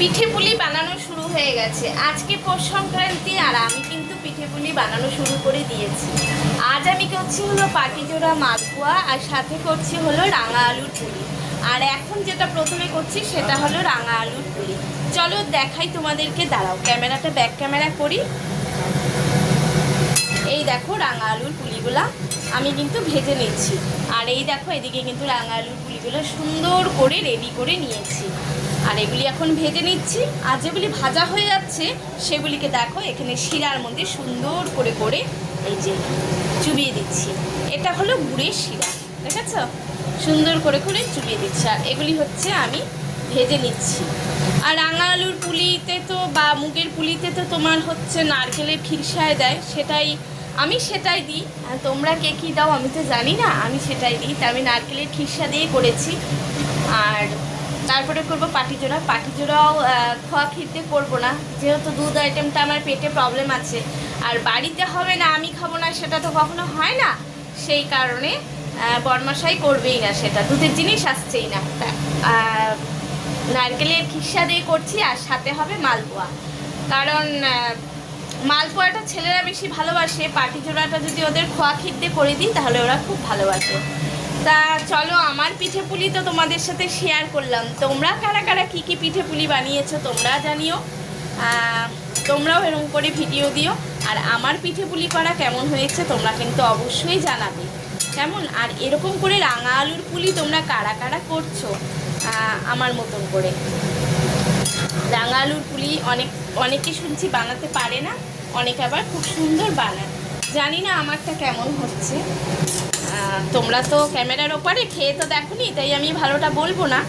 পিঠে পুলি বানানো শুরু হয়ে গেছে। আজকে পৌষ সংক্রান্তি আর আমি কিন্তু পিঠে পুলি বানানো শুরু করে দিয়েছি। আজ আমি করছি হলো পাটিজোড়া মালপোয়া আর সাথে করছি হলো রাঙা আলুর পুলি। আর এখন যেটা প্রথমে করছি সেটা হলো রাঙা আলুর পুলি। চলো দেখাই তোমাদেরকে, দাঁড়াও ক্যামেরাটা ব্যাক ক্যামেরা করি। এই দেখো রাঙা আলুর পুলিগুলা আমি কিন্তু ভেজে নিচ্ছি। আর এই দেখো এদিকে কিন্তু রাঙা আলুর পুলিগুলো সুন্দর করে রেডি করে নিয়েছি। আর এগুলি এখন ভেজে নিচ্ছি। আর যেগুলি ভাজা হয়ে যাচ্ছে সেগুলিকে দেখো এখানে শিরার মধ্যে সুন্দর করে করে এই যে চুবিয়ে দিচ্ছি। এটা হলো গুড়ের শিরা, দেখেছ? সুন্দর করে করে চুবিয়ে দিচ্ছি। আর এগুলি হচ্ছে আমি ভেজে নিচ্ছি। আর রাঙা আলুর পুলিতে তো বা মুগের পুলিতে তো তোমার হচ্ছে নারকেলের খিরসায় দেয়, আমি সেটাই দিই। আর তোমরা কে কী দাও আমি তো জানি না, আমি সেটাই দিই। তা আমি নারকেলের খিরসা দিয়ে করেছি। আর তারপরে করবো পাটিজোড়াও খোয়া ক্ষীরতে করবো না, যেহেতু দুধ আইটেমটা আমার পেটে প্রবলেম আছে। আর বাড়িতে হবে না, আমি খাবো না, সেটা তো কখনো হয় না। সেই কারণে বরমাশাই করবেই না, সেটা দুধের জিনিস আসছেই না। নারকেলের খিরসা দিয়ে করছি। আর সাথে হবে মালপোয়া, কারণ মালপোয়াটা ছেলেরা বেশি ভালোবাসে। পাটিজোড়াটা যদি ওদের খোয়া ক্ষীর দিয়ে করে দিই তাহলে ওরা খুব ভালোবাসে। তা চলো, আমার পিঠে পুলি তো তোমাদের সাথে শেয়ার করলাম। তোমরা কারা কারা কী কী পিঠে পুলি বানিয়েছো তোমরা জানিও। তোমরাও এরকম করে ভিডিও দিও। আর আমার পিঠে পুলি করা কেমন হয়েছে তোমরা কিন্তু অবশ্যই জানাবে কেমন। আর এরকম করে রাঙা আলুর পুলি তোমরা কারা কারা করছো আমার মতন করে। রাঙা আলুর পুলি অনেকে শুনছি বানাতে পারে না, অনেকে আবার খুব সুন্দর বানায়। জানি না আমারটা কেমন হচ্ছে। তোমরা তো ক্যামেরার ওপারে খেয়ে তো দেখোনি, তাই আমি ভালোটা বলবো না।